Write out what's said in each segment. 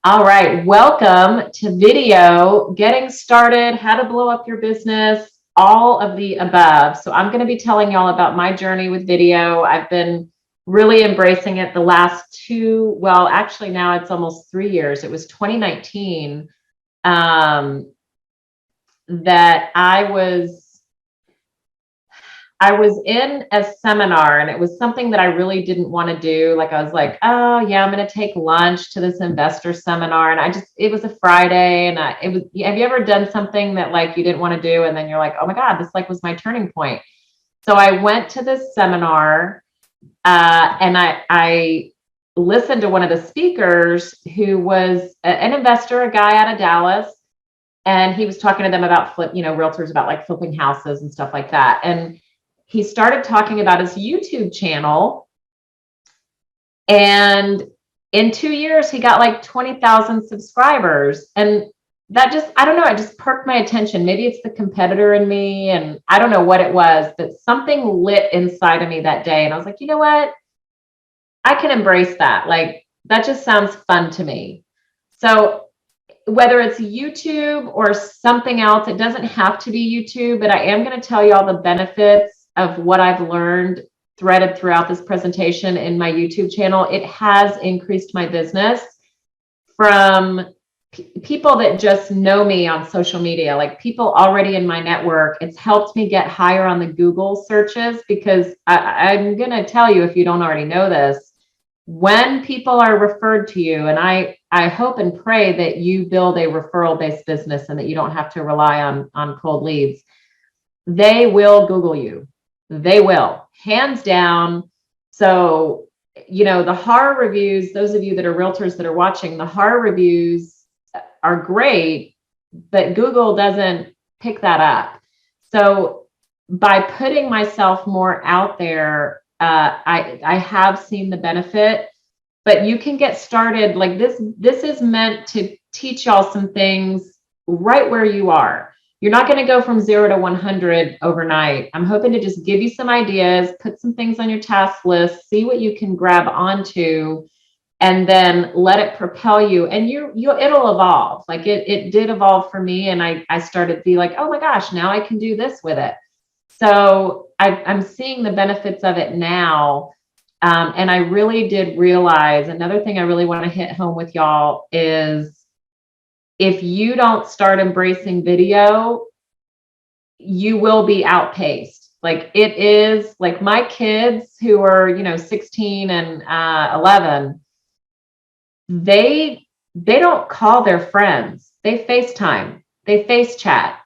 All right, welcome to video, getting started, how to blow up your business, all of the above. So I'm going to be telling y'all about my journey with video. I've been really embracing it the last well, actually now it's almost 3 years. It was 2019 that I was in a seminar and it was something that I really didn't want to do. Like I was like, oh yeah, I'm going to take lunch to this investor seminar. And it was a Friday and have you ever done something that like you didn't want to do? And then you're like, oh my God, this like was my turning point. So I went to this seminar and I listened to one of the speakers who was an investor, a guy out of Dallas. And he was talking to them about realtors about like flipping houses and stuff like that. And he started talking about his YouTube channel. And in 2 years, he got like 20,000 subscribers. And that just, I don't know, it just perked my attention. Maybe it's the competitor in me. And I don't know what it was, but something lit inside of me that day. And I was like, you know what? I can embrace that. Like, that just sounds fun to me. So whether it's YouTube or something else, it doesn't have to be YouTube, but I am going to tell you all the benefits of what I've learned threaded throughout this presentation in my YouTube channel. It has increased my business from people that just know me on social media, like people already in my network. It's helped me get higher on the Google searches because I'm going to tell you, if you don't already know this, when people are referred to you, and I hope and pray that you build a referral-based business and that you don't have to rely on cold leads, they will Google you. They will, hands down. So, the horror reviews, those of you that are realtors that are watching, the horror reviews are great, but Google doesn't pick that up. So by putting myself more out there, I have seen the benefit, but you can get started like this. This is meant to teach y'all some things right where you are. You're not going to go from 0 to 100 overnight. I'm hoping to just give you some ideas, put some things on your task list, see what you can grab onto, and then let it propel you. And it'll evolve. Like it did evolve for me. And I started to be like, oh my gosh, now I can do this with it. So I'm seeing the benefits of it now. And I really did realize another thing I really want to hit home with y'all is if you don't start embracing video, you will be outpaced. Like it is like my kids who are, 16 and 11, they don't call their friends. They FaceTime, they face chat.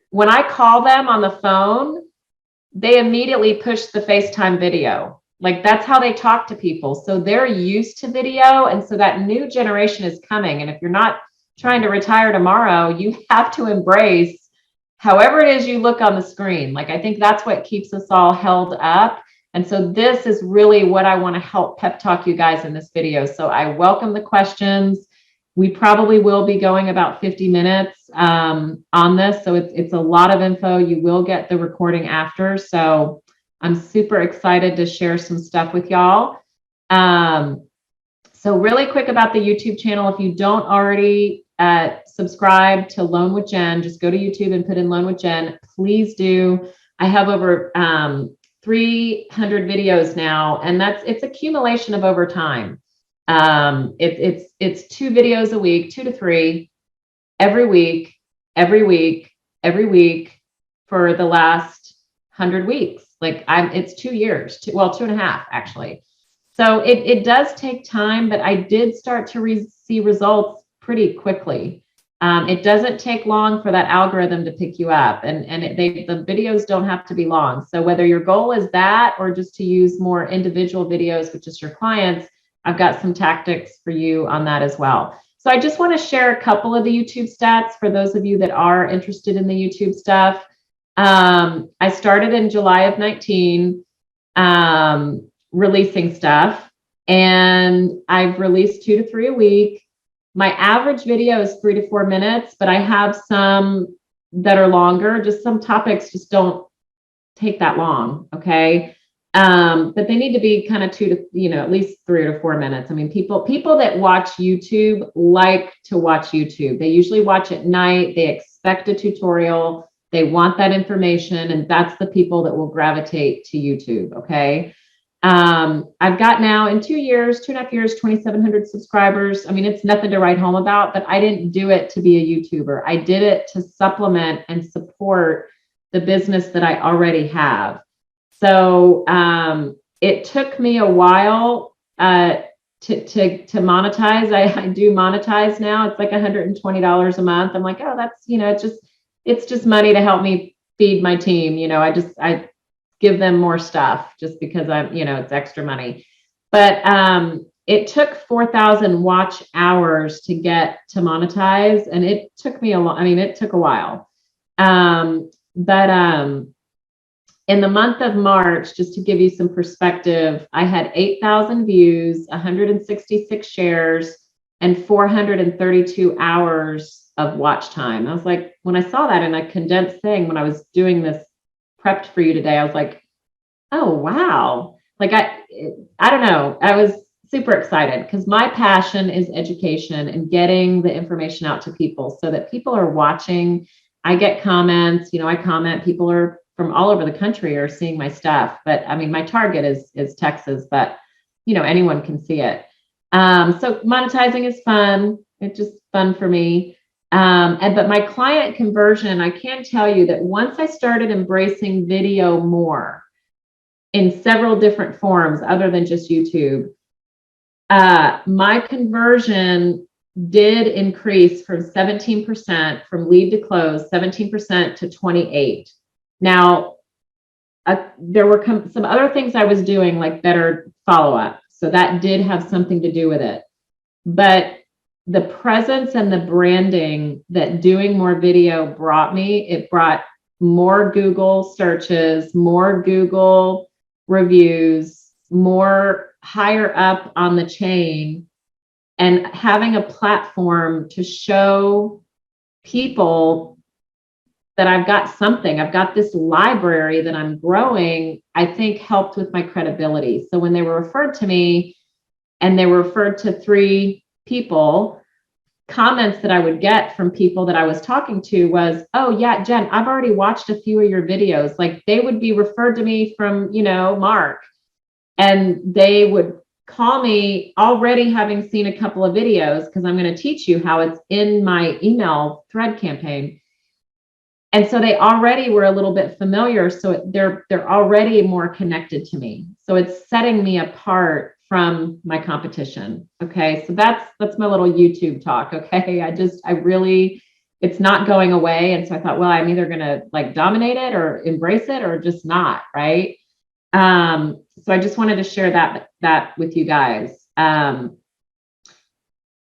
When I call them on the phone, they immediately push the FaceTime video. Like that's how they talk to people. So they're used to video. And so that new generation is coming. And if you're not trying to retire tomorrow, you have to embrace however it is you look on the screen. Like I think that's what keeps us all held up. And so this is really what I want to help pep talk you guys in this video. So I welcome the questions. We probably will be going about 50 minutes on this. So it's a lot of info. You will get the recording after. So I'm super excited to share some stuff with y'all. So really quick about the YouTube channel. If you don't already subscribe to Loan with Jen, just go to YouTube and put in Loan with Jen. Please do. I have over 300 videos now, and it's accumulation of over time. It's 2 videos a week, 2 to 3 every week, every week, every week for the last 100 weeks. Like it's 2 years, 2.5 actually. So it does take time, but I did start to see results pretty quickly. It doesn't take long for that algorithm to pick you up, and the videos don't have to be long. So whether your goal is that or just to use more individual videos with just your clients, I've got some tactics for you on that as well. So I just want to share a couple of the YouTube stats for those of you that are interested in the YouTube stuff. I started in July of 19 releasing stuff, and I've released 2 to 3 a week. My average video is 3 to 4 minutes, but I have some that are longer. Just some topics just don't take that long. Okay. But they need to be kind of at least 3 to 4 minutes. I mean, people that watch YouTube like to watch YouTube. They usually watch at night. They expect a tutorial. They want that information, and that's the people that will gravitate to YouTube. Okay. I've got now in 2.5 years, 2,700 subscribers. I mean, it's nothing to write home about, but I didn't do it to be a YouTuber. I did it to supplement and support the business that I already have. So it took me a while to monetize. I do monetize now. It's like $120 a month. I'm like, oh, that's, it's just money to help me feed my team. I give them more stuff just because it's extra money. But it took 4,000 watch hours to get to monetize, and it took me it took a while. But in the month of March, just to give you some perspective, I had 8,000 views, 166 shares, and 432 hours of watch time. I was like, when I saw that in a condensed thing, when I was doing this prepped for you today, I was like, oh, wow. Like, I don't know. I was super excited because my passion is education and getting the information out to people so that people are watching. I get comments, I comment, people are from all over the country are seeing my stuff. But I mean, my target is Texas, but anyone can see it. So monetizing is fun. It's just fun for me. But my client conversion, I can tell you that once I started embracing video more in several different forms other than just YouTube, my conversion did increase from 17% from lead to close, 17% to 28%. Now, there were some other things I was doing, like better follow-up. So that did have something to do with it. But the presence and the branding that doing more video brought me, it brought more Google searches, more Google reviews, more higher up on the chain, and having a platform to show people that I've got this library that I'm growing, I think helped with my credibility. So when they were referred to me and they were referred to 3 people, comments that I would get from people that I was talking to was, oh yeah, Jen, I've already watched a few of your videos. Like, they would be referred to me from, Mark, and they would call me already having seen a couple of videos, because I'm going to teach you how it's in my email thread campaign. And so they already were a little bit familiar. So they're already more connected to me. So it's setting me apart from my competition. Okay. So that's my little YouTube talk. Okay. It's not going away. And so I thought, well, I'm either going to like dominate it or embrace it or just not. Right. So I just wanted to share that with you guys.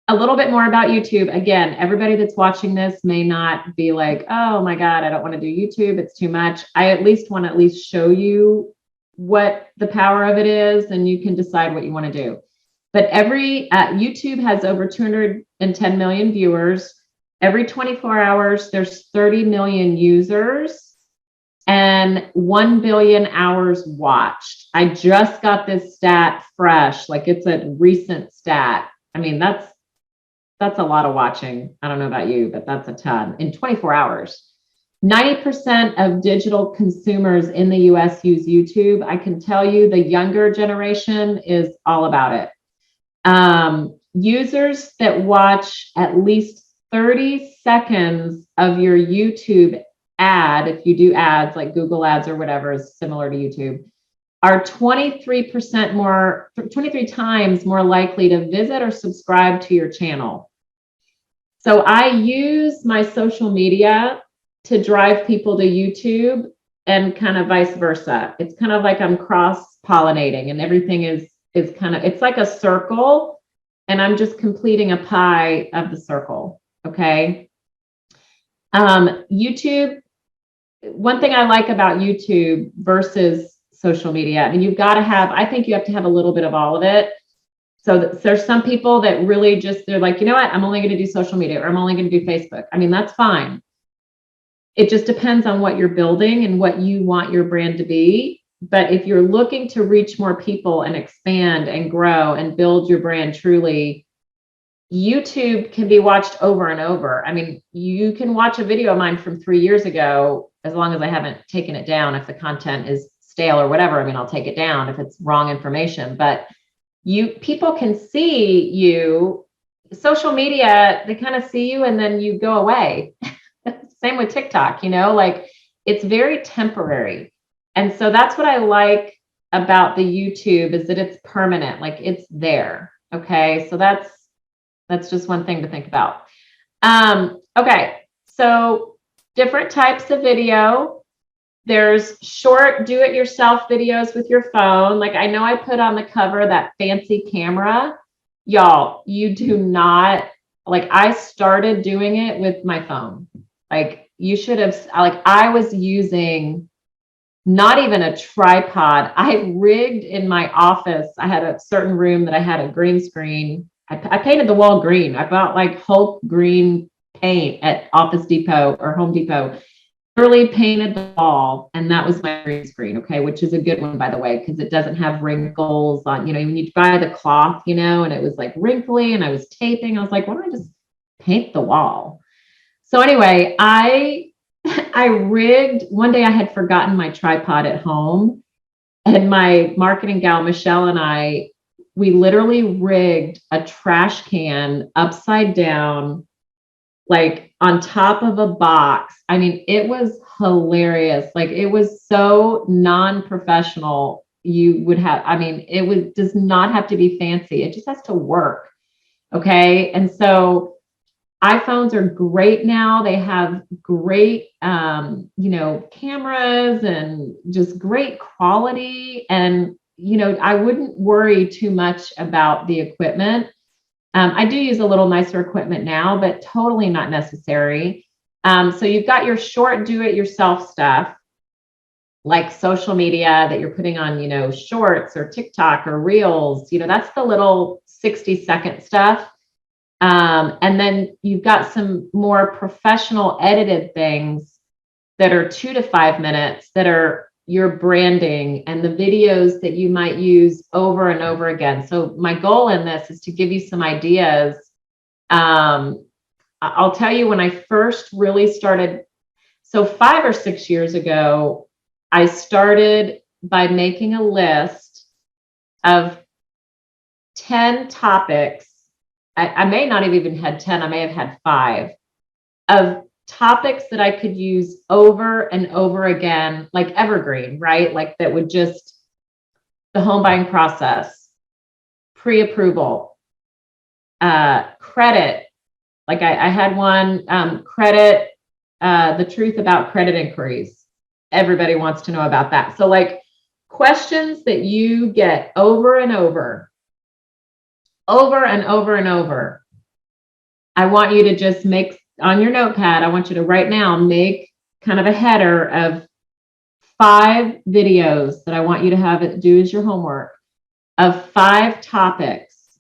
A little bit more about YouTube. Again, everybody that's watching this may not be like, oh my God, I don't want to do YouTube. It's too much. I at least want to show you what the power of it is, and you can decide what you want to do. But YouTube has over 210 million viewers. Every 24 hours, there's 30 million users and 1 billion hours watched. I just got this stat fresh, like it's a recent stat. I mean, that's a lot of watching. I don't know about you, but that's a ton in 24 hours. 90% of digital consumers in the US use YouTube. I can tell you the younger generation is all about it. Users that watch at least 30 seconds of your YouTube ad, if you do ads like Google ads or whatever is similar to YouTube, are 23 times more likely to visit or subscribe to your channel. So I use my social media to drive people to YouTube and kind of vice versa. It's kind of like I'm cross-pollinating, and everything is kind of, it's like a circle, and I'm just completing a pie of the circle. Okay. YouTube, one thing I like about YouTube versus social media, I mean, I think you have to have a little bit of all of it. So there's some people that really they're like, you know what, I'm only going to do social media, or I'm only going to do Facebook. I mean, that's fine. It just depends on what you're building and what you want your brand to be. But if you're looking to reach more people and expand and grow and build your brand truly, YouTube can be watched over and over. I mean, you can watch a video of mine from 3 years ago, as long as I haven't taken it down. If the content is stale or whatever, I mean, I'll take it down if it's wrong information. But people can see you. Social media, they kind of see you and then you go away. Same with TikTok, like it's very temporary. And so that's what I like about the YouTube, is that it's permanent, like it's there. Okay. So that's just one thing to think about. Okay. So different types of video. There's short do-it-yourself videos with your phone. Like I know I put on the cover that fancy camera. Y'all, you do not, like I started doing it with my phone. Like you should have, like I was using not even a tripod. I rigged in my office. I had a certain room that I had a green screen. I painted the wall green. I bought like Hulk green paint at Office Depot or Home Depot. Literally painted the wall, and that was my green screen. Okay, which is a good one, by the way, because it doesn't have wrinkles on. When you buy the cloth, and it was like wrinkly, and I was taping. I was like, why don't I just paint the wall? So anyway, I rigged. One day I had forgotten my tripod at home, and my marketing gal Michelle and we literally rigged a trash can upside down, like on top of a box. I mean, it was hilarious. Like it was so non-professional. It does not have to be fancy. It just has to work. Okay. And so iPhones are great now. They have great, cameras and just great quality. And, I wouldn't worry too much about the equipment. I do use a little nicer equipment now, but totally not necessary. So you've got your short do-it-yourself stuff, like social media that you're putting on, shorts or TikTok or Reels. That's the little 60-second stuff. And then you've got some more professional edited things that are 2 to 5 minutes that are your branding and the videos that you might use over and over again. So my goal in this is to give you some ideas. I'll tell you, when I first really started, so 5 or 6 years ago, I started by making a list of 10 topics. I may not have even had 10. I may have had 5 of topics that I could use over and over again, like evergreen, right? Like that would just, the home buying process, pre-approval, credit. Like I had one, credit, the truth about credit inquiries. Everybody wants to know about that. So like questions that you get over and over and over and over. I want you to just make on your notepad. I want you to right now make kind of a header of 5 videos that I want you to have it do as your homework, of 5 topics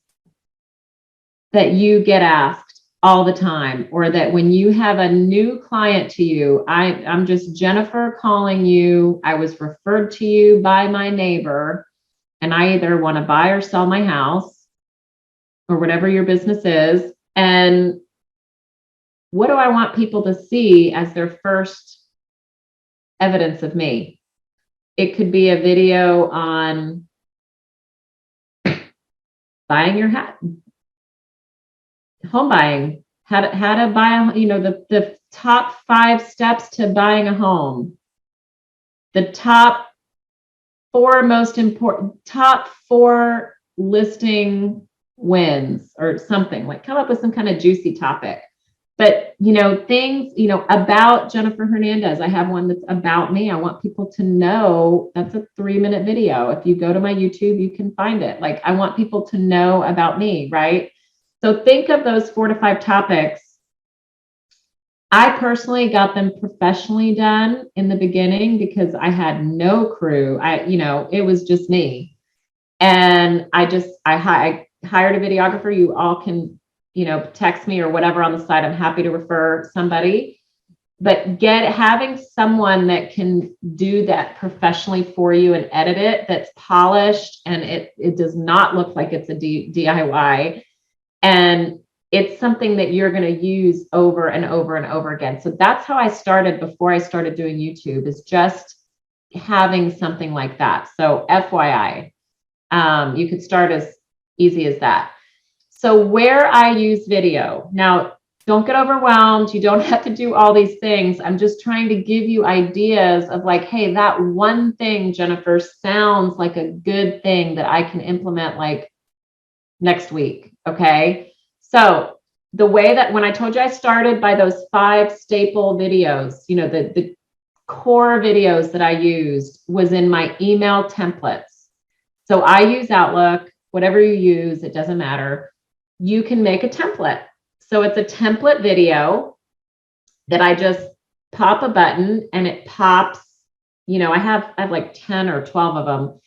that you get asked all the time, or that when you have a new client to you, I'm just Jennifer calling you. I was referred to you by my neighbor, and I either want to buy or sell my house or whatever your business is. And what do I want people to see as their first evidence of me? It could be a video on buying your house, home buying, how to buy the top 5 steps to buying a home, the top 4 most important, top 4 listing wins, or something. Like come up with some kind of juicy topic. But, things, about Jennifer Hernandez. I have one that's about me. I want people to know. That's a 3-minute video. If you go to my YouTube, you can find it. Like I want people to know about me, right? So think of those 4 to 5 topics. I personally got them professionally done in the beginning because I had no crew. It was just me. And I hired a videographer. You all can text me or whatever on the side. I'm happy to refer somebody. but having someone that can do that professionally for you and edit it, that's polished, and it does not look like it's a DIY, and it's something that you're going to use over and over and over again. So that's how I started before I started doing YouTube, is just having something like that. So FYI, you could start as easy as that. So where I use video now, don't get overwhelmed. You don't have to do all these things. I'm just trying to give you ideas of like, hey, that one thing, Jennifer, sounds like a good thing that I can implement like next week. Okay. So the way that when I told you I started by those 5 staple videos, you know, the core videos that I used was in my email templates. So I use Outlook, whatever you use, it doesn't matter. You can make a template. So it's a template video that I just pop a button and it pops, you know, I have like 10 or 12 of them,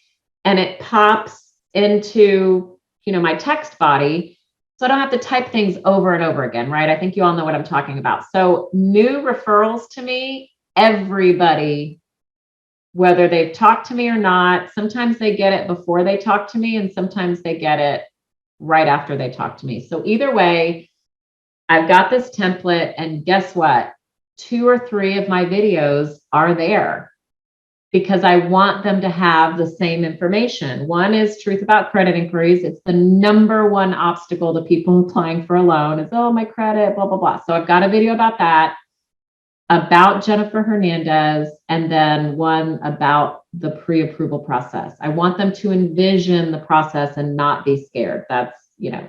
and it pops into, you know, my text body. So I don't have to type things over and over again, right? I think you all know what I'm talking about. So new referrals to me, everybody, whether they've talked to me or not, sometimes they get it before they talk to me, and sometimes they get it right after they talk to me. So either way, I've got this template, and guess what? 2 or 3 of my videos are there because I want them to have the same information. One is truth about credit inquiries. It's the #1 obstacle to people applying for a loan is, oh, my credit, blah, blah, blah. So I've got a video about that, about Jennifer Hernandez, and then one about the pre-approval process. I want them to envision the process and not be scared. That's, you know,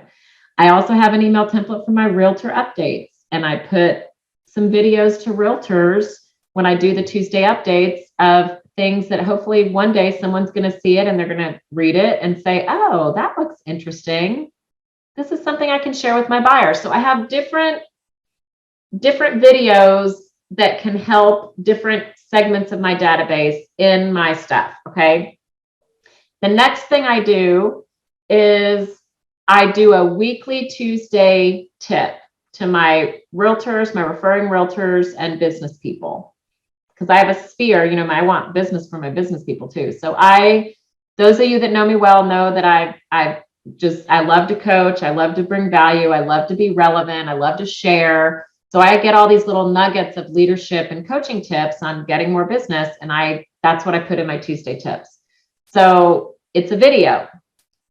I also have an email template for my realtor updates, and I put some videos to realtors when I do the Tuesday updates of things that hopefully one day someone's going to see it and they're going to read it and say, oh, that looks interesting. This is something I can share with my buyer. So I have different videos that can help different segments of my database in my stuff. Okay. The next thing I do is I do a weekly Tuesday tip to my realtors, my referring realtors, and business people. Because I have a sphere, you know, I want business for my business people too. So those of you that know me well know that I love to coach. I love to bring value. I love to be relevant. I love to share. So I get all these little nuggets of leadership and coaching tips on getting more business. And that's what I put in my Tuesday tips. So it's a video.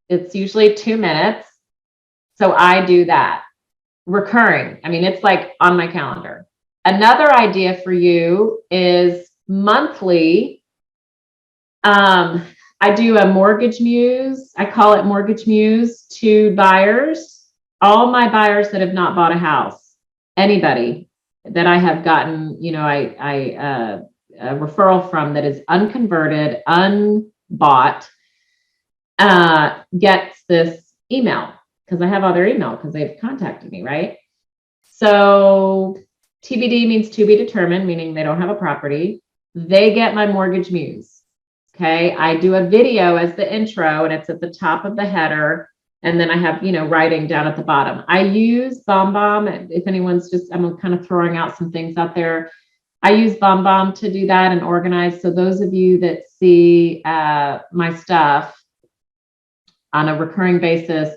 It's usually 2 minutes. So I do that recurring. I mean, it's like on my calendar. Another idea for you is monthly. I do a mortgage muse. I call it mortgage muse to buyers. All my buyers that have not bought a house, anybody that I have gotten, you know, a referral from that is unconverted, unbought, gets this email because I have all their email because they've contacted me, right? So TBD means to be determined, meaning they don't have a property. They get my mortgage muse. Okay. I do a video as the intro, and it's at the top of the header. And then I have, you know, writing down at the bottom. I use BombBomb. If anyone's I'm kind of throwing out some things out there. I use BombBomb to do that and organize. So those of you that see my stuff on a recurring basis,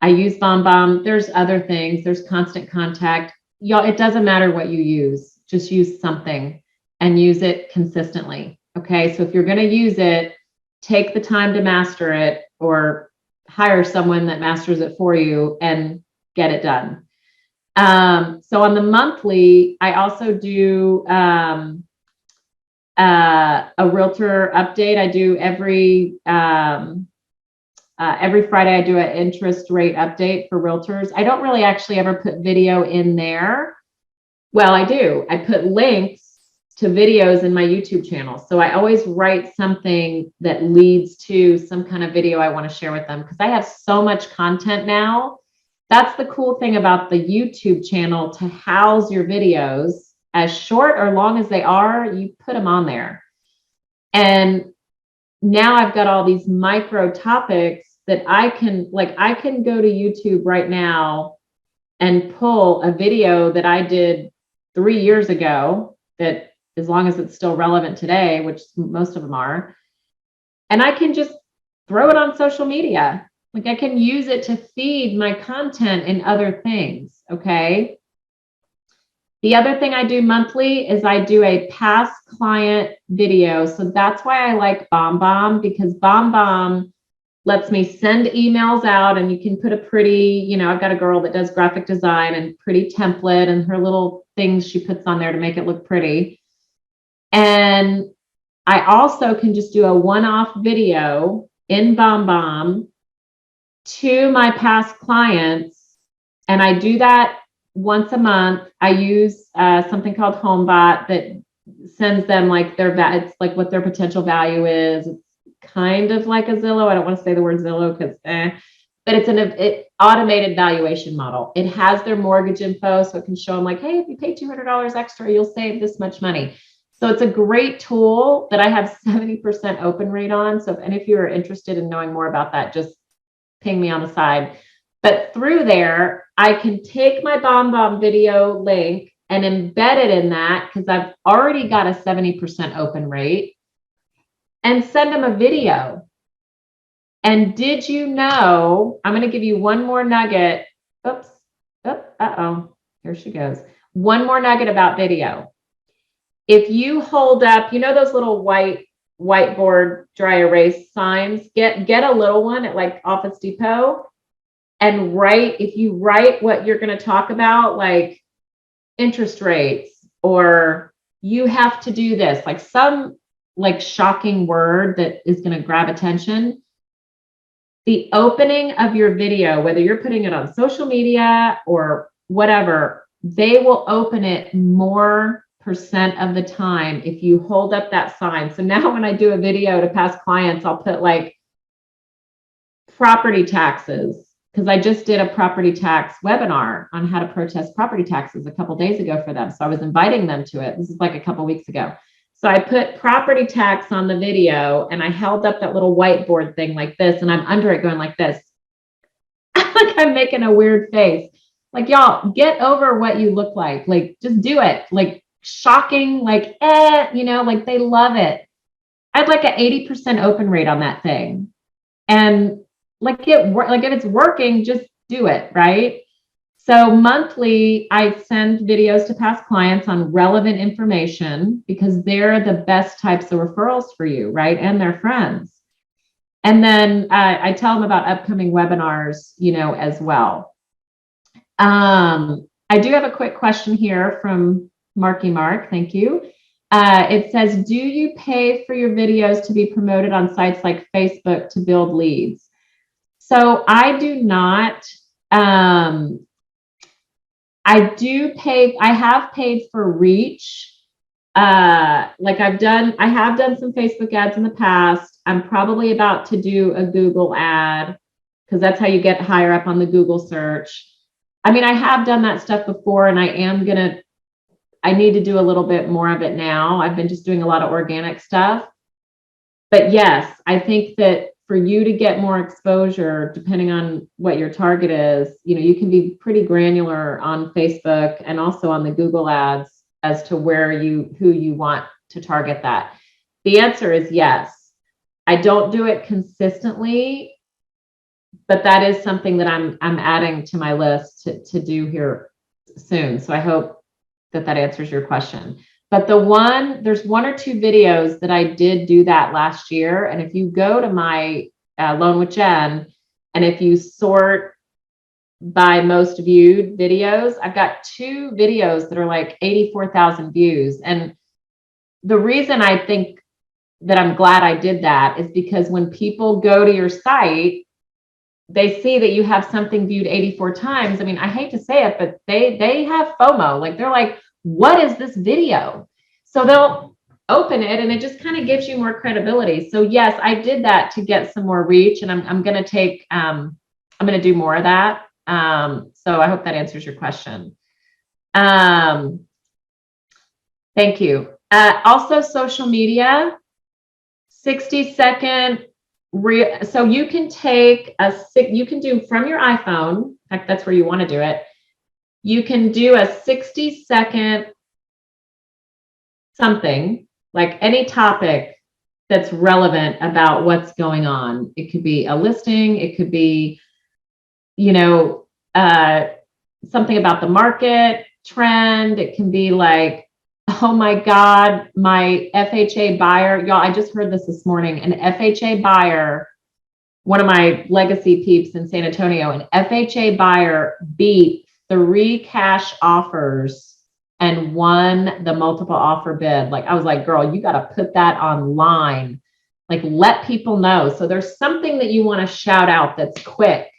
I use BombBomb. There's other things. There's Constant Contact. Y'all, it doesn't matter what you use. Just use something and use it consistently. Okay. So if you're going to use it, take the time to master it, or hire someone that masters it for you and get it done. So on the monthly, I also do a realtor update. I do every Friday. I do an interest rate update for realtors. I don't really actually ever put video in there. Well, I do. I put links to videos in my YouTube channel. So I always write something that leads to some kind of video I want to share with them, because I have so much content now. That's the cool thing about the YouTube channel, to house your videos, as short or long as they are, you put them on there. And now I've got all these micro topics that I can go to YouTube right now and pull a video that I did 3 years ago that, as long as it's still relevant today, which most of them are, and I can just throw it on social media. Like I can use it to feed my content in other things. Okay. The other thing I do monthly is I do a past client video. So that's why I like BombBomb, because BombBomb lets me send emails out, and you can put a pretty, I've got a girl that does graphic design and pretty template and her little things she puts on there to make it look pretty. And I also can just do a one-off video in BombBomb to my past clients. And I do that once a month. I use something called HomeBot that sends them like it's like what their potential value is. It's kind of like a Zillow. I don't want to say the word Zillow because but it's an automated valuation model. It has their mortgage info, so it can show them like, hey, if you pay $200 extra, you'll save this much money. So it's a great tool that I have 70% open rate on. So if any of you are interested in knowing more about that, just ping me on the side. But through there, I can take my BombBomb video link and embed it in that, because I've already got a 70% open rate, and send them a video. And did you know, I'm going to give you one more nugget. Oops. Here she goes. One more nugget about video. If you hold up, those little whiteboard dry erase signs, get a little one at like Office Depot, and if you write what you're going to talk about, like interest rates, or you have to do this, like some like shocking word that is going to grab attention, the opening of your video, whether you're putting it on social media or whatever, they will open it more % of the time if you hold up that sign. So now when I do a video to past clients, I'll put like property taxes, because I just did a property tax webinar on how to protest property taxes a couple days ago for them. So I was inviting them to it. This is like a couple weeks ago. So I put property tax on the video, and I held up that little whiteboard thing like this, and I'm under it going like this. Like I'm making a weird face. Like, y'all, get over what you look like. Like, just do it. Like, shocking, like, like they love it. I had like an 80% open rate on that thing. And like if it's working, just do it, right? So monthly, I send videos to past clients on relevant information, because they're the best types of referrals for you, right? And their friends. And then I tell them about upcoming webinars, as well. I do have a quick question here from Marky Mark. Thank you. It says, do you pay for your videos to be promoted on sites like Facebook to build leads? So I do not. I do pay. I have paid for reach. I have done some Facebook ads in the past. I'm probably about to do a Google ad, because that's how you get higher up on the Google search. I mean, I have done that stuff before, and I need to do a little bit more of it now. I've been just doing a lot of organic stuff. But yes, I think that for you to get more exposure, depending on what your target is, you can be pretty granular on Facebook and also on the Google ads as to who you want to target that. The answer is yes. I don't do it consistently, but that is something that I'm adding to my list to do here soon. So I hope that answers your question. But there's one or two videos that I did do that last year. And if you go to my Loan with Jen, and if you sort by most viewed videos, I've got 2 videos that are like 84,000 views. And the reason I think that I'm glad I did that is because when people go to your site, they see that you have something viewed 84 times. I mean, I hate to say it, but they have FOMO. Like, they're like, what is this video? So they'll open it, and it just kind of gives you more credibility. So yes, I did that to get some more reach, and I'm going to do more of that. So I hope that answers your question. Thank you. Also, social media, 60-second. So you can do from your iPhone. In fact, that's where you want to do it. You can do a 60-second something, like any topic that's relevant about what's going on. It could be a listing, it could be, you know, something about the market trend. It can be like, oh my God, my FHA buyer, y'all, I just heard this morning, an FHA buyer, one of my legacy peeps in San Antonio, an FHA buyer beat 3 cash offers and won the multiple offer bid. Like, I was like, girl, you got to put that online. Like, let people know. So there's something that you want to shout out that's quick.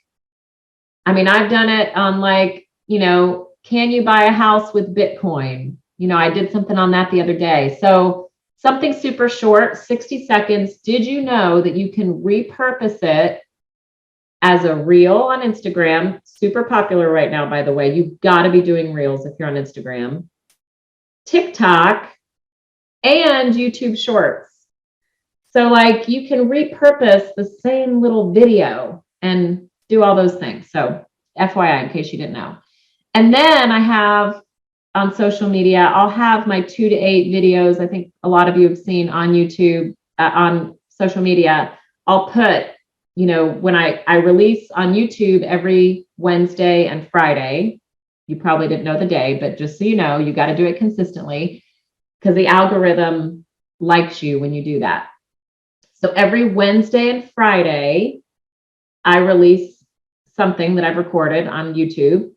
I mean, I've done it on like, you know, can you buy a house with Bitcoin? You know, I did something on that the other day. So something super short, 60 seconds. Did you know that you can repurpose it as a reel on Instagram? Super popular right now, by the way. You've got to be doing reels if you're on Instagram, TikTok, and YouTube Shorts. So like you can repurpose the same little video and do all those things. So FYI, in case you didn't know. And then I have on social media, I'll have my 2 to 8 videos. I think a lot of you have seen on YouTube, on social media. I'll put, you know, when I release on YouTube every Wednesday and Friday. You probably didn't know the day, but just so you know, you got to do it consistently because the algorithm likes you when you do that. So every Wednesday and Friday, I release something that I've recorded on YouTube.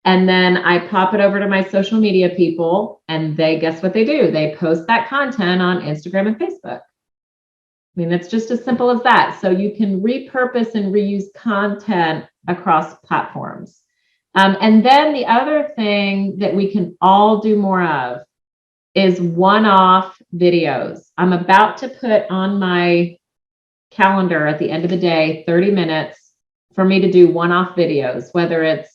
And then I pop it over to my social media people, and they, guess what they do? They post that content on Instagram and Facebook. I mean, it's just as simple as that. So you can repurpose and reuse content across platforms. And then the other thing that we can all do more of is one-off videos. I'm about to put on my calendar at the end of the day, 30 minutes for me to do one-off videos, whether it's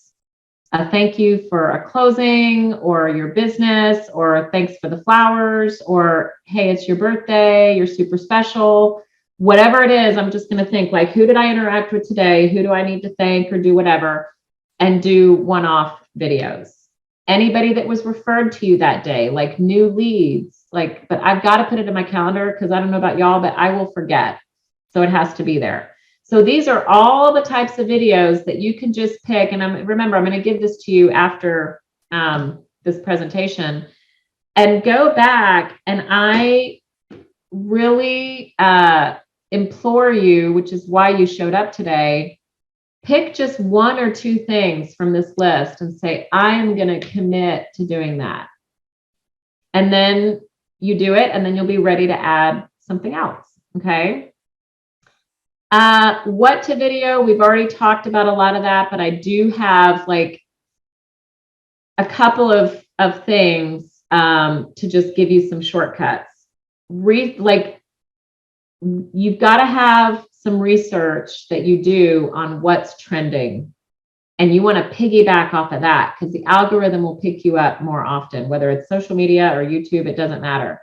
a thank you for a closing or your business, or thanks for the flowers, or hey, it's your birthday, you're super special, whatever it is. I'm just going to think like, who did I interact with today? Who do I need to thank or do whatever, and do one-off videos. Anybody that was referred to you that day, like new leads, like, but I've got to put it in my calendar because I don't know about y'all, but I will forget. So it has to be there. So these are all the types of videos that you can just pick. And remember, I'm going to give this to you after this presentation, and go back. And I really implore you, which is why you showed up today, pick just 1 or 2 things from this list and say, I am going to commit to doing that. And then you do it, and then you'll be ready to add something else. Okay. What to video, we've already talked about a lot of that, but I do have like a couple of things to just give you some shortcuts. Like you've got to have some research that you do on what's trending, and you want to piggyback off of that because the algorithm will pick you up more often, whether it's social media or YouTube, it doesn't matter.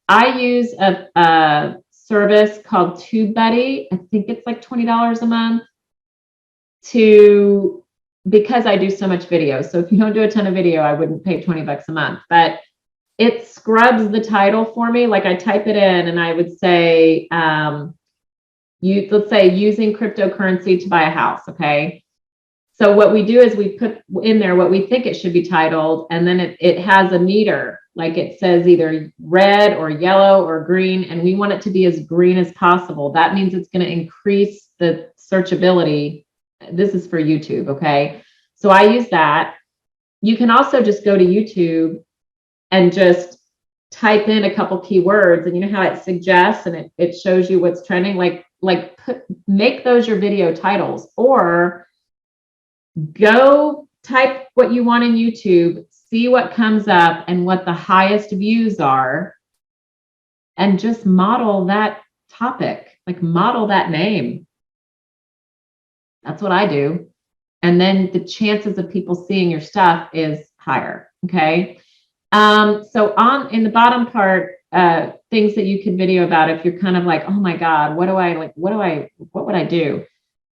I use a service called TubeBuddy. I think it's like $20 a month because I do so much video. So if you don't do a ton of video, I wouldn't pay $20 a month, but it scrubs the title for me. Like I type it in and I would say, let's say using cryptocurrency to buy a house. Okay. So what we do is we put in there what we think it should be titled, and then it has a meter, like it says either red or yellow or green, and we want it to be as green as possible. That means it's going to increase the searchability. This is for YouTube, okay? So I use that. You can also just go to YouTube and just type in a couple keywords, and you know how it suggests and it shows you what's trending, make those your video titles, or go type what you want in YouTube, see what comes up and what the highest views are, and just model that topic, like model that name. That's what I do. And then the chances of people seeing your stuff is higher. Okay. So in the bottom part, things that you can video about if you're kind of like, oh my God, what would I do?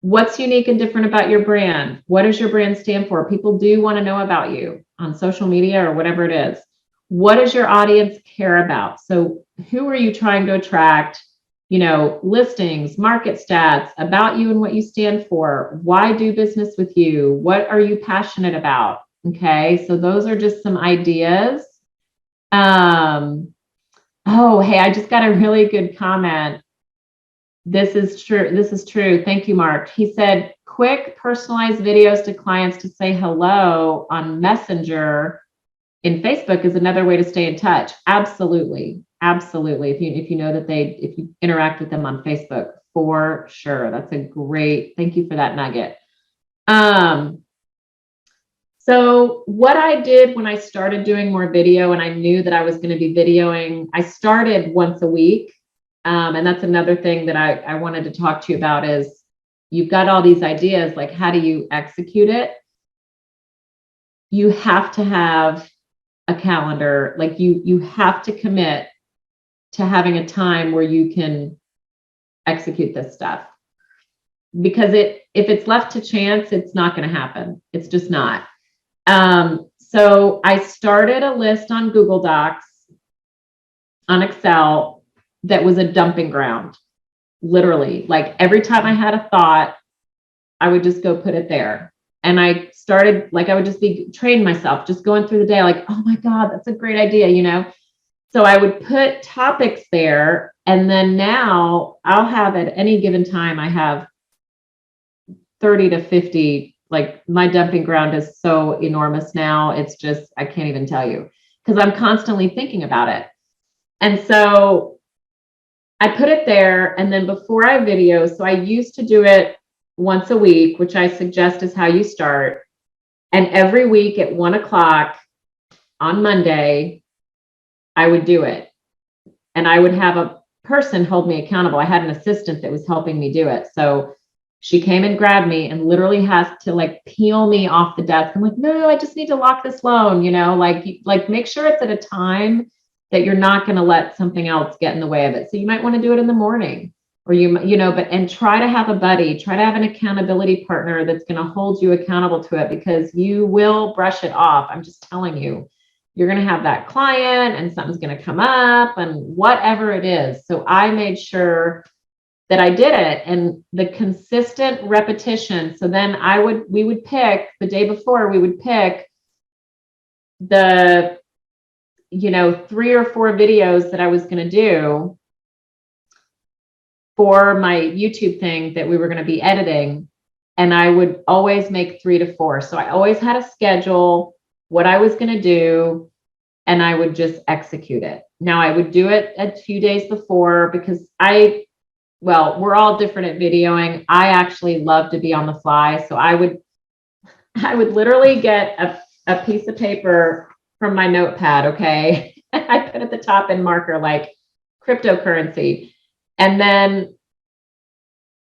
What's unique and different about your brand? What does your brand stand for? People do want to know about you on social media or whatever it is. What does your audience care about? So who are you trying to attract? You know, listings, market stats, about you and what you stand for. Why do business with you? What are you passionate about? Okay, so those are just some ideas. Oh, hey, I just got a really good comment. This is true. This is true. Thank you, Mark. He said, quick personalized videos to clients to say hello on Messenger in Facebook is another way to stay in touch. Absolutely. Absolutely. If you know that if you interact with them on Facebook, for sure. That's a great, thank you for that nugget. So what I did when I started doing more video and I knew that I was going to be videoing, I started once a week. And that's another thing that I wanted to talk to you about is you've got all these ideas, like how do you execute it? You have to have a calendar, like you have to commit to having a time where you can execute this stuff. Because if it's left to chance, it's not going to happen. It's just not. So I started a list on Google Docs, on Excel, that was a dumping ground. Literally, like every time I had a thought, I would just go put it there. And I started, like, I would just be train myself, just going through the day, like, oh my God, that's a great idea, you know? So I would put topics there. And then now I'll have at any given time, I have 30 to 50, like my dumping ground is so enormous now. It's just, I can't even tell you because I'm constantly thinking about it. And so I put it there. And then before I video, so I used to do it once a week, which I suggest is how you start. And every week at 1:00 on Monday, I would do it. And I would have a person hold me accountable. I had an assistant that was helping me do it. So she came and grabbed me and literally has to like peel me off the desk. I'm like, no, I just need to lock this loan, you know, like make sure it's at a time that you're not going to let something else get in the way of it. So you might want to do it in the morning or you know, and try to have a buddy, try to have an accountability partner that's going to hold you accountable to it because you will brush it off. I'm just telling you, you're going to have that client and something's going to come up and whatever it is. So I made sure that I did it and the consistent repetition. So then we would pick the day before, we would pick the, 3 or 4 videos that I was going to do for my YouTube thing that we were going to be editing. And I would always make 3 to 4. So I always had a schedule, what I was going to do, and I would just execute it. Now I would do it a few days before because we're all different at videoing. I actually love to be on the fly. So I would literally get a piece of paper from my notepad. Okay. I put at the top in marker, like cryptocurrency. And then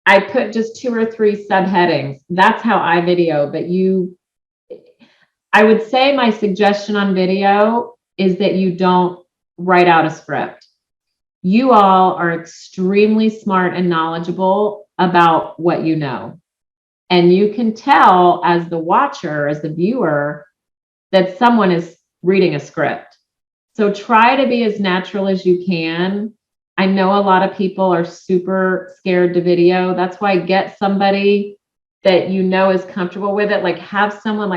I put just 2 or 3 subheadings. That's how I video, but I would say my suggestion on video is that you don't write out a script. You all are extremely smart and knowledgeable about what you know. And you can tell as the watcher, as the viewer, that someone is reading a script. So try to be as natural as you can. I know a lot of people are super scared to video. That's why get somebody that you know is comfortable with it. Like have someone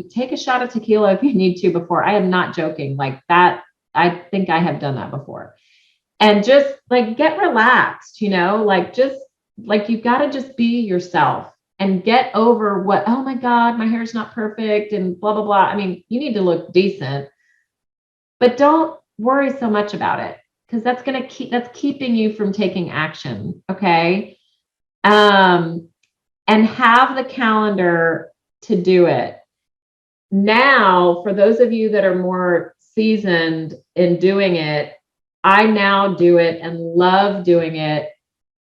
take a shot of tequila if you need to before. I am not joking like that. I think I have done that before. And just like get relaxed, you've got to just be yourself and get over oh my God, my hair's not perfect and blah, blah, blah. I mean, you need to look decent, but don't worry so much about it because that's keeping you from taking action. Okay. And have the calendar to do it. Now, for those of you that are more seasoned in doing it, I now do it and love doing it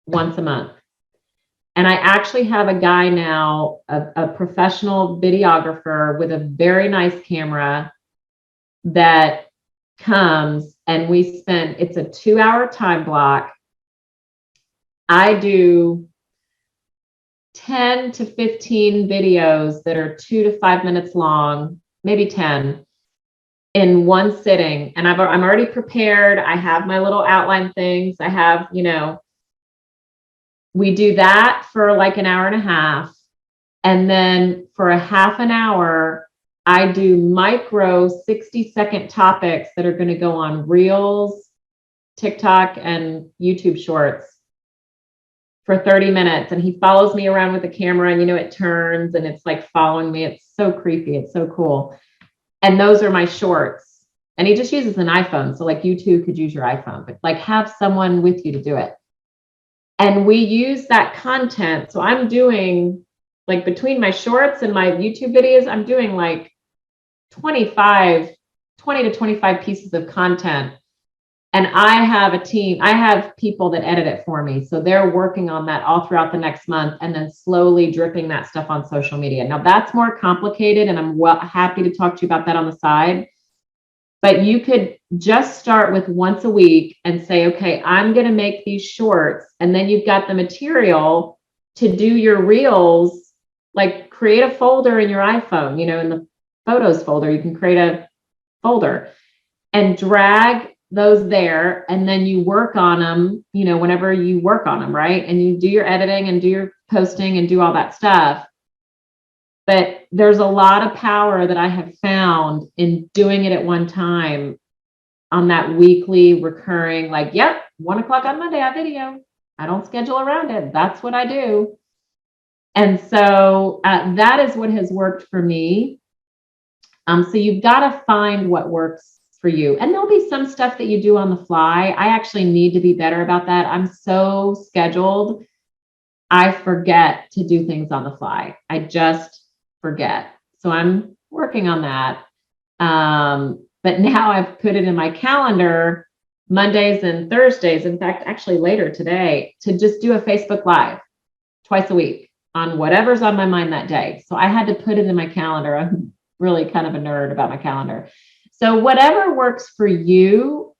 once a month. And I actually have a guy now, a professional videographer with a very nice camera that comes and it's a 2-hour time block. I do 10 to 15 videos that are 2 to 5 minutes long, maybe 10. in one sitting. And I'm already prepared. I have my little outline things. I have, we do that for like an hour and a half. And then for a half an hour, I do micro 60-second topics that are going to go on Reels, TikTok, and YouTube Shorts for 30 minutes. And he follows me around with the camera, and it turns and it's like following me. It's so creepy. It's so cool. And those are my shorts. And he just uses an iPhone. So like you too could use your iPhone, but like have someone with you to do it. And we use that content. So I'm doing like between my shorts and my YouTube videos, I'm doing like 20 to 25 pieces of content. And I have a team, I have people that edit it for me. So they're working on that all throughout the next month and then slowly dripping that stuff on social media. Now that's more complicated, and I'm happy to talk to you about that on the side. But you could just start with once a week and say, okay, I'm going to make these shorts. And then you've got the material to do your reels. Like create a folder in your iPhone, in the photos folder, you can create a folder and drag those there. And then you work on them, whenever you work on them, right? And you do your editing and do your posting and do all that stuff. But there's a lot of power that I have found in doing it at one time on that weekly recurring, like, yep, 1:00 on Monday, I video. I don't schedule around it. That's what I do. And so that is what has worked for me. So you've got to find what works for you. And there'll be some stuff that you do on the fly. I actually need to be better about that. I'm so scheduled. I forget to do things on the fly. I just forget. So I'm working on that. But now I've put it in my calendar Mondays and Thursdays. In fact, actually later today, to just do a Facebook Live twice a week on whatever's on my mind that day. So I had to put it in my calendar. I'm really kind of a nerd about my calendar. So whatever works for you,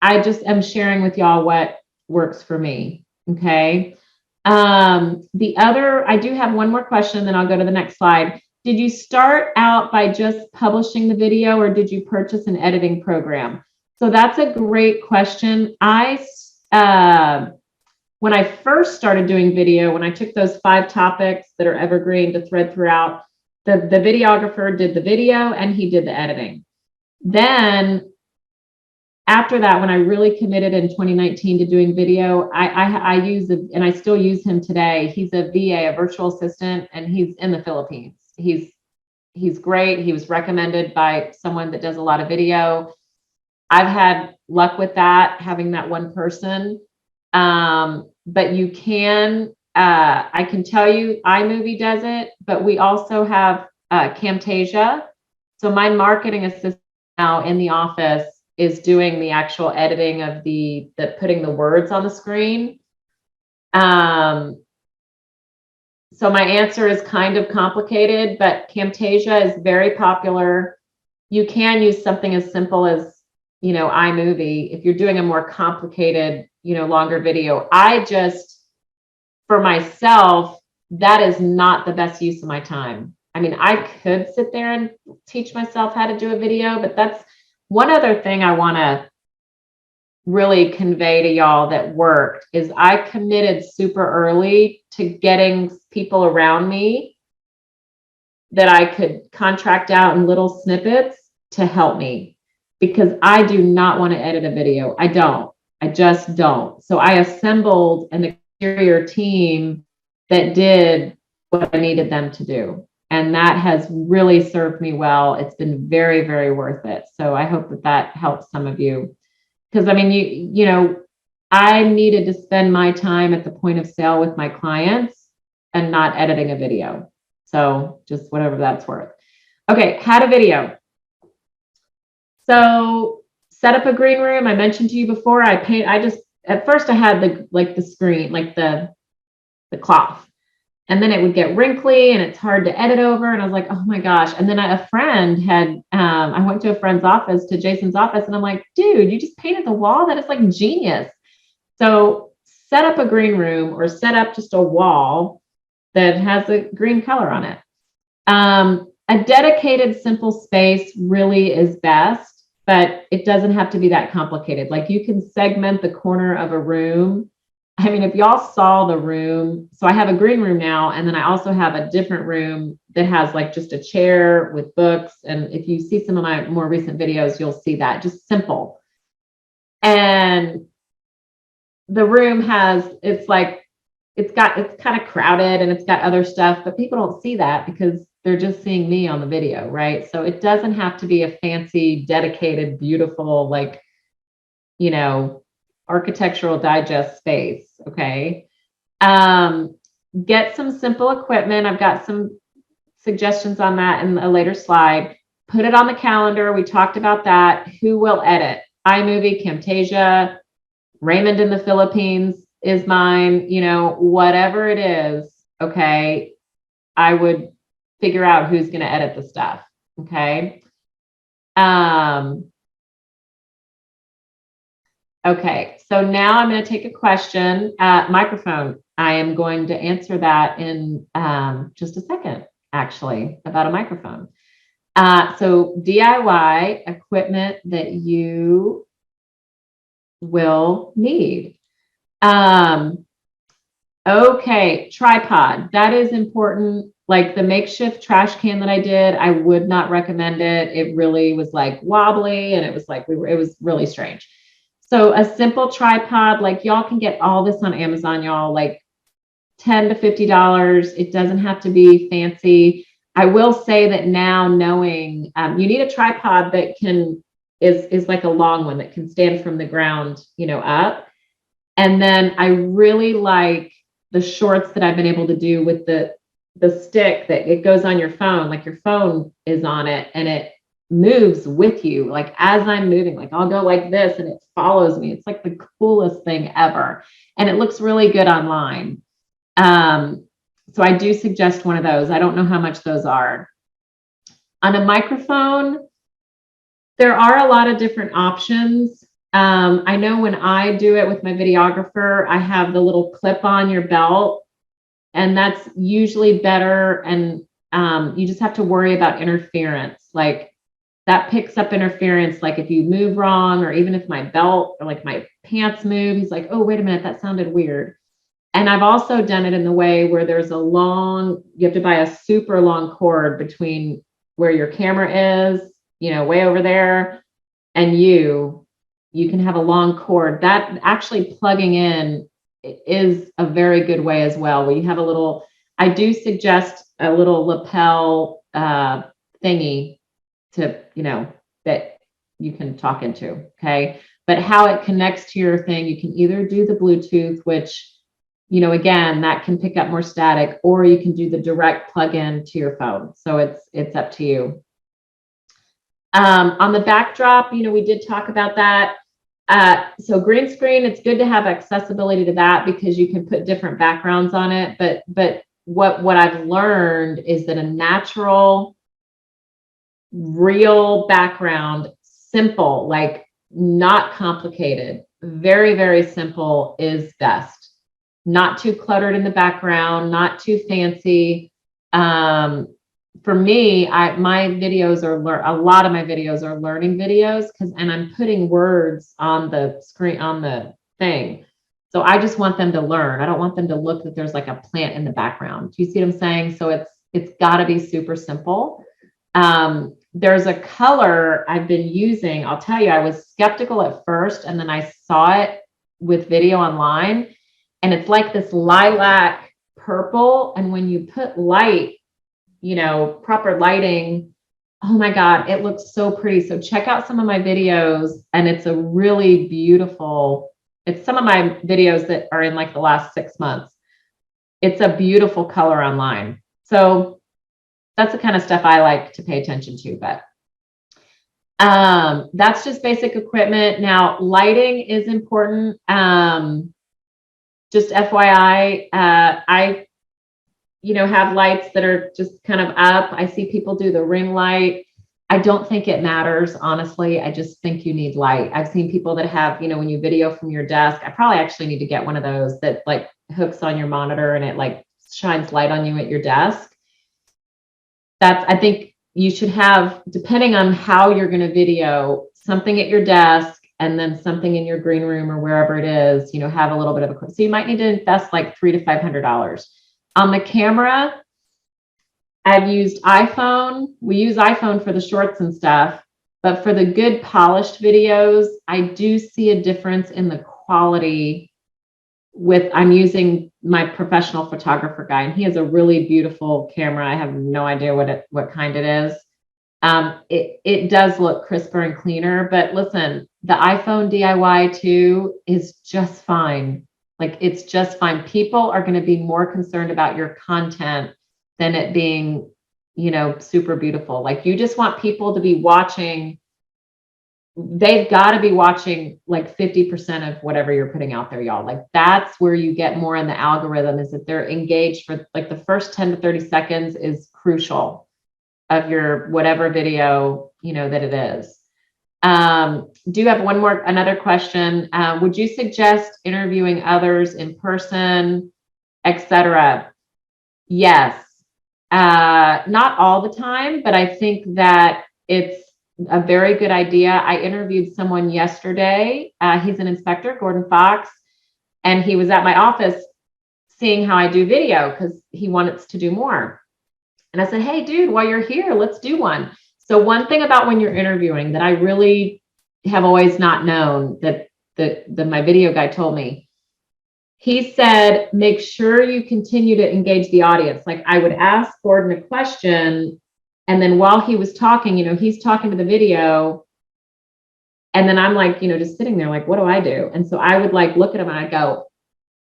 I just am sharing with y'all what works for me. Okay. I do have one more question, then I'll go to the next slide. Did you start out by just publishing the video, or did you purchase an editing program? So that's a great question. When I first started doing video, when I took those 5 topics that are evergreen to thread throughout, the videographer did the video and he did the editing. Then after that, when I really committed in 2019 to doing video, I use and I still use him today. He's a VA, a virtual assistant, and he's in the Philippines. He's great. He was recommended by someone that does a lot of video. I've had luck with that, having that one person. But you can, I can tell you iMovie does it, but we also have Camtasia. So my marketing assistant now in the office is doing the actual editing of the putting the words on the screen. So my answer is kind of complicated, but Camtasia is very popular. You can use something as simple as, iMovie if you're doing a more complicated, longer video. For myself, that is not the best use of my time. I mean, I could sit there and teach myself how to do a video, but that's one other thing I want to really convey to y'all that worked is I committed super early to getting people around me that I could contract out in little snippets to help me, because I do not want to edit a video. I just don't. So I assembled an exterior team that did what I needed them to do. And that has really served me well. It's been very, very worth it. So I hope that helps some of you. Because I mean, I needed to spend my time at the point of sale with my clients and not editing a video. So just whatever that's worth. Okay, how to video. So set up a green room. I mentioned to you before, at first I had the screen, like the cloth. And then it would get wrinkly and it's hard to edit over. And I was like, oh my gosh. And then a friend had, I went to a friend's office, to Jason's office, and I'm like, dude, you just painted the wall? That is like genius. So set up a green room or set up just a wall that has a green color on it. A dedicated, simple space really is best, but it doesn't have to be that complicated. Like you can segment the corner of a room. I mean, if y'all saw the room, so I have a green room now, and then I also have a different room that has like just a chair with books. And if you see some of my more recent videos, you'll see that just simple. And the room has, it's kind of crowded and it's got other stuff, but people don't see that because they're just seeing me on the video, right? So it doesn't have to be a fancy, dedicated, beautiful, like, you know, architectural digest space. Okay. Get some simple equipment. I've got some suggestions on that in a later slide. Put it on the calendar. We talked about that. Who will edit? iMovie, Camtasia, Raymond in the Philippines is mine, you know, whatever it is. Okay. I would figure out who's going to edit the stuff. Okay. Okay, so now I'm going to take a question. Microphone. I am going to answer that in just a second, actually, about a microphone. So DIY equipment that you will need. Okay, tripod. That is important. Like the makeshift trash can that I did, I would not recommend it. It really was like wobbly and it was like it was really strange. So a simple tripod, like y'all can get all this on Amazon, y'all, like $10 to $50. It doesn't have to be fancy. I will say that now knowing you need a tripod that is like a long one that can stand from the ground, you know, up. And then I really like the shorts that I've been able to do with the stick that it goes on your phone, like your phone is on it and it moves with you. Like as I'm moving, like I'll go like this and it follows me. It's like the coolest thing ever. And it looks really good online. So I do suggest one of those. I don't know how much those are. On a microphone, there are a lot of different options. I know when I do it with my videographer, I have the little clip on your belt, and that's usually better. And you just have to worry about interference. Like that picks up interference. Like if you move wrong, or even if my belt or like my pants move, he's like, oh, wait a minute, that sounded weird. And I've also done it in the way where there's you have to buy a super long cord between where your camera is, you know, way over there, and you can have a long cord. That actually plugging in is a very good way as well. Where you have I do suggest a little lapel thingy to, you know, that you can talk into. Okay. But how it connects to your thing, you can either do the Bluetooth, which, you know, again, that can pick up more static, or you can do the direct plug-in to your phone. So it's up to you. On the backdrop, you know, we did talk about that. So green screen, it's good to have accessibility to that because you can put different backgrounds on it. But what I've learned is that a natural, real background, simple, like not complicated, very, very simple is best. Not too cluttered in the background, not too fancy. For me, my videos are a lot of my videos are learning videos and I'm putting words on the screen on the thing. So I just want them to learn. I don't want them to look that there's like a plant in the background. Do you see what I'm saying? So it's got to be super simple. There's a color I've been using. I'll tell you, I was skeptical at first, and then I saw it with video online, and it's like this lilac purple. And when you put light, you know, proper lighting, oh my God, it looks so pretty. So check out some of my videos, and it's a really beautiful, it's some of my videos that are in like the last 6 months. It's a beautiful color online. So that's the kind of stuff I like to pay attention to, but that's just basic equipment. Now, lighting is important. Just FYI, I have lights that are just kind of up. I see people do the ring light. I don't think it matters, honestly. I just think you need light. I've seen people that have, when you video from your desk, I probably actually need to get one of those that like hooks on your monitor and it like shines light on you at your desk. I think you should have, depending on how you're going to video, something at your desk and then something in your green room or wherever it is, you know, have a little bit of a, so you might need to invest like $300 to $500. On the camera, I've used iPhone. We use iPhone for the shorts and stuff, but for the good polished videos, I do see a difference in the quality with, I'm using my professional photographer guy, and he has a really beautiful camera. I have no idea what kind it is. It does look crisper and cleaner, but listen, the iPhone DIY 2 is just fine. Like, it's just fine. People are going to be more concerned about your content than it being, you know, super beautiful. Like, you just want people to be watching. They've got to be watching like 50% of whatever you're putting out there, y'all. Like, that's where you get more in the algorithm, is that they're engaged for like the first 10 to 30 seconds is crucial of your whatever video, you know, that it is. Do you have another question? Would you suggest interviewing others in person, etc.? Yes. Not all the time, but I think that it's a very good idea. I interviewed someone yesterday. He's an inspector, Gordon Fox, and he was at my office seeing how I do video because he wants to do more. And I said, hey, dude, while you're here, let's do one. So one thing about when you're interviewing that I really have always not known that my video guy told me, he said, make sure you continue to engage the audience. Like, I would ask Gordon a question, and then while he was talking, you know, he's talking to the video. And then I'm like, you know, just sitting there like, what do I do? And so I would like look at him and I'd go,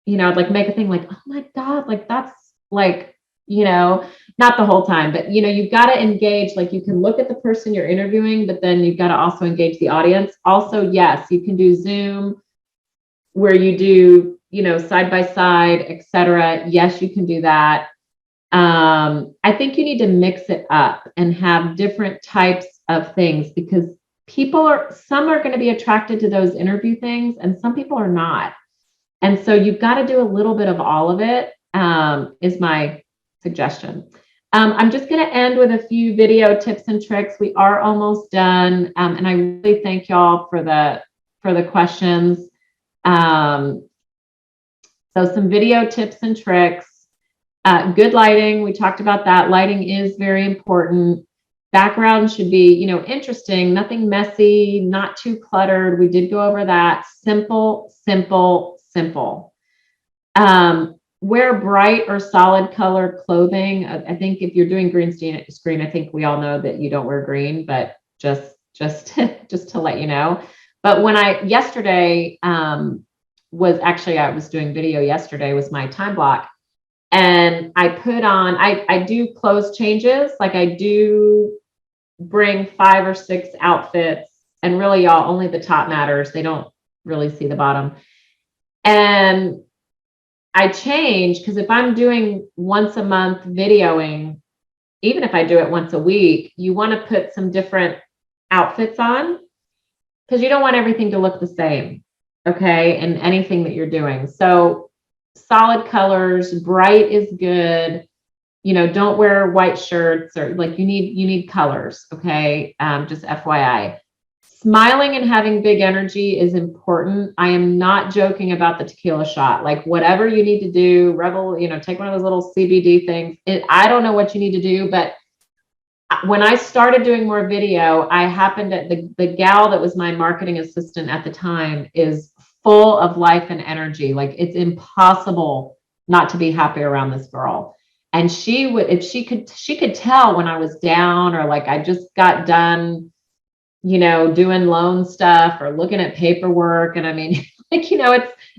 you know, I'd like make a thing like, oh my God, like that's like, you know, not the whole time, but you know, you've got to engage. Like, you can look at the person you're interviewing, but then you've got to also engage the audience. Also, yes, you can do Zoom where you do, you know, side by side, etc. Yes, you can do that. I think you need to mix it up and have different types of things, because some are going to be attracted to those interview things and some people are not. And so you've got to do a little bit of all of it, is my suggestion. I'm just going to end with a few video tips and tricks. We are almost done. And I really thank y'all for the questions. So some video tips and tricks. Good lighting, we talked about that. Lighting is very important. Background should be, you know, interesting, nothing messy, not too cluttered. We did go over that. Simple, simple, simple. Wear bright or solid color clothing. I think if you're doing green screen, I think we all know that you don't wear green, but just to let you know. But when yesterday was actually, I was doing video yesterday, was my time block. And I put on, I do clothes changes. Like, I do bring 5 or 6 outfits, and really, y'all, only the top matters. They don't really see the bottom. And I change, because if I'm doing once a month videoing, even if I do it once a week, you want to put some different outfits on, because you don't want everything to look the same. Okay. And anything that you're doing. So solid colors, bright is good. You know, don't wear white shirts, or like, you need colors. Okay. Just FYI. Smiling and having big energy is important. I am not joking about the tequila shot. Like, whatever you need to do, Rebel, you know, take one of those little CBD things. I don't know what you need to do, but when I started doing more video, I happened to, the gal that was my marketing assistant at the time is full of life and energy. Like, it's impossible not to be happy around this girl. And she would, if she could tell when I was down, or like I just got done, you know, doing loan stuff or looking at paperwork. And I mean, like, you know,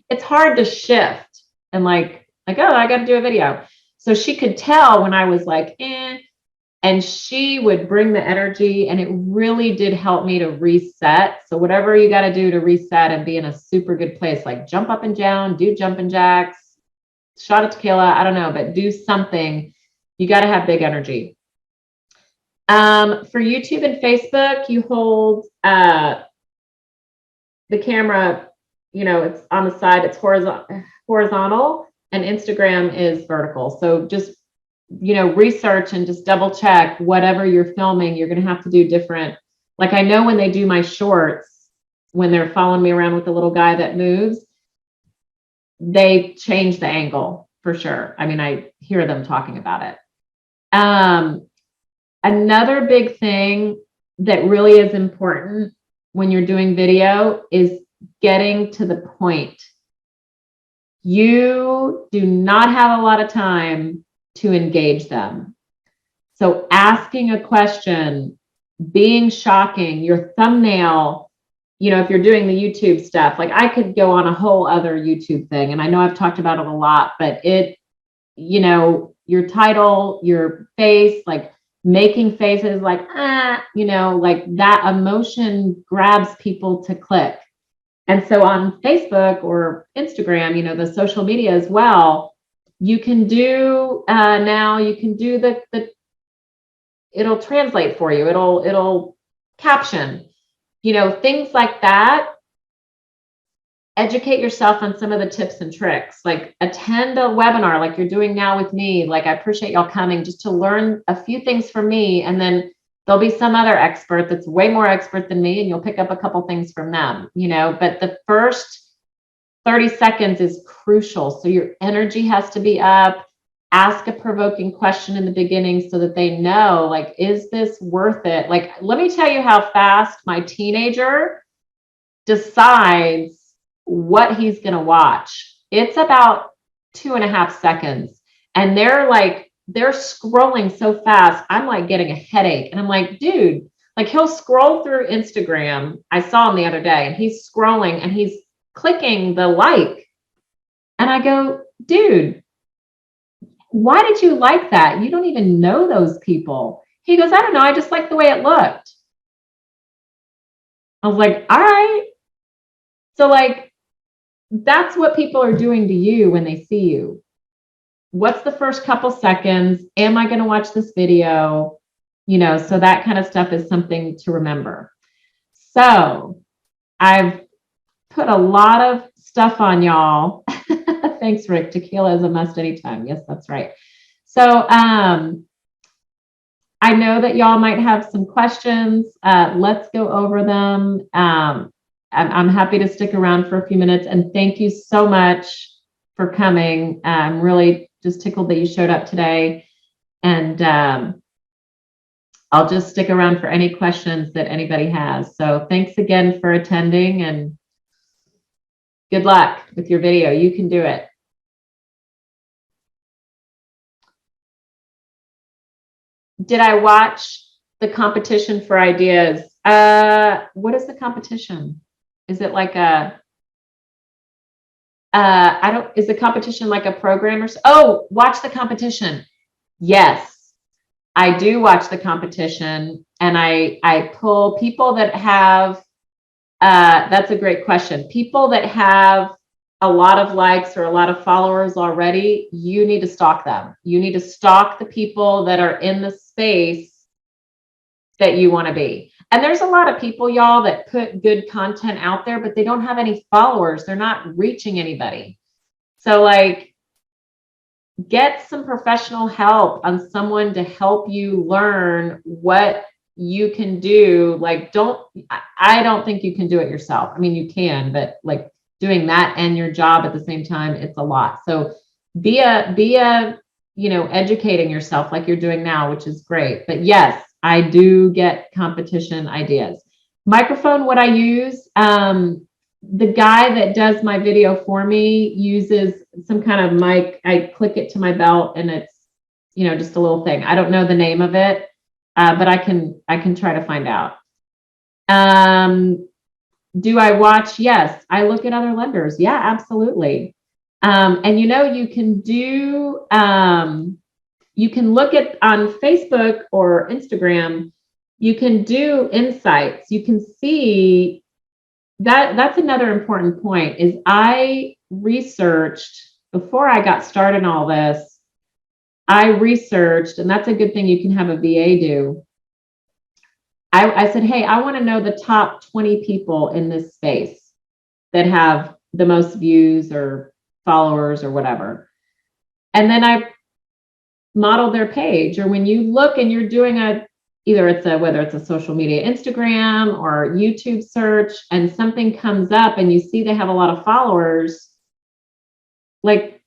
it's hard to shift and like, oh, I got to do a video. So she could tell when I was like, and she would bring the energy, and it really did help me to reset. So whatever you got to do to reset and be in a super good place, like jump up and down, do jumping jacks, shot of tequila, I don't know, but do something. You got to have big energy. For YouTube and Facebook, you hold the camera, you know, it's on the side, it's horizontal, and Instagram is vertical. So just research and just double check whatever you're filming. You're going to have to do different. Like I know when they do my shorts, when they're following me around with the little guy that moves, they change the angle for sure. I mean, I hear them talking about it. Another big thing that really is important when you're doing video is getting to the point. You do not have a lot of time to engage them. So asking a question, being shocking, your thumbnail, if you're doing the YouTube stuff, like I could go on a whole other YouTube thing, and I know I've talked about it a lot, but your title, your face, like making faces like, like that emotion grabs people to click. And so on Facebook or Instagram, the social media as well, you can do now you can do the it'll translate for you. It'll caption, things like that. Educate yourself on some of the tips and tricks, like attend a webinar like you're doing now with me. Like I appreciate y'all coming just to learn a few things from me, and then there'll be some other expert that's way more expert than me, and you'll pick up a couple things from them, but the first 30 seconds is crucial. So your energy has to be up. Ask a provoking question in the beginning so that they know, like, is this worth it? Like, let me tell you how fast my teenager decides what he's going to watch. It's about 2.5 seconds. And they're scrolling so fast. I'm like getting a headache. And I'm like, dude, like he'll scroll through Instagram. I saw him the other day, and he's scrolling and he's clicking the like. And I go, dude, why did you like that? You don't even know those people. He goes, I don't know. I just like the way it looked. I was like, all right. So like, that's what people are doing to you when they see you. What's the first couple seconds? Am I going to watch this video? So that kind of stuff is something to remember. So I've put a lot of stuff on y'all. Thanks, Rick. Tequila is a must anytime. Yes, that's right. So I know that y'all might have some questions. Let's go over them. I'm happy to stick around for a few minutes, and thank you so much for coming. I'm really just tickled that you showed up today, and I'll just stick around for any questions that anybody has. So thanks again for attending, and good luck with your video. You can do it. Did I watch the competition for ideas? What is the competition? Is it like is the competition like a program or so? Oh, watch the competition. Yes, I do watch the competition, and I pull people that have, that's a great question. People that have a lot of likes or a lot of followers already, you need to stalk them. You need to stalk the people that are in the space that you want to be. And there's a lot of people, y'all, that put good content out there, but they don't have any followers. They're not reaching anybody. So like, get some professional help on someone to help you learn what you can do. Like, I don't think you can do it yourself. I mean, you can, but like doing that and your job at the same time, it's a lot. So be educating yourself like you're doing now, which is great. But yes, I do get competition ideas. Microphone, what I use, the guy that does my video for me uses some kind of mic. I click it to my belt, and it's, just a little thing. I don't know the name of it, but I can try to find out. Do I watch? Yes. I look at other lenders. Yeah, absolutely. And you can do, you can look at on Facebook or Instagram, you can do insights. You can see that's another important point is I researched before I got started in all this. I researched, and that's a good thing you can have a VA do. I said, hey, I want to know the top 20 people in this space that have the most views or followers or whatever. And then I model their page, or when you look and you're doing whether it's a social media, Instagram or YouTube search, and something comes up and you see they have a lot of followers, like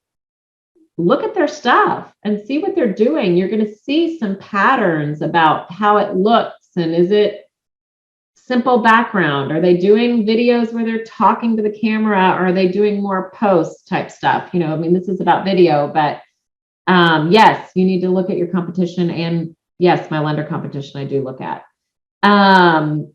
look at their stuff and see what they're doing. You're going to see some patterns about how it looks, and is it simple background? Are they doing videos where they're talking to the camera, or are they doing more post type stuff? I mean, this is about video, but yes, you need to look at your competition, and yes, my lender competition I do look at. And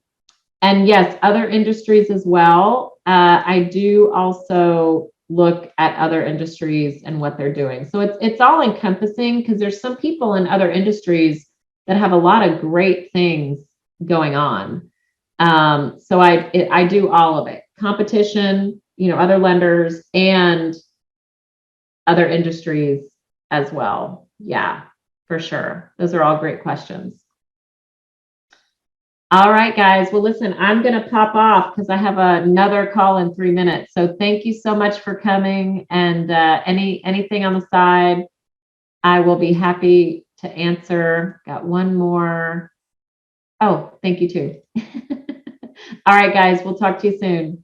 yes, other industries as well. I do also look at other industries and what they're doing. So it's all encompassing, because there's some people in other industries that have a lot of great things going on. So I do all of it: competition, other lenders, and other industries as well. Yeah, for sure. Those are all great questions. All right, guys. Well, listen, I'm going to pop off because I have another call in 3 minutes. So thank you so much for coming. And anything on the side, I will be happy to answer. Got one more. Oh, thank you too. All right, guys. We'll talk to you soon.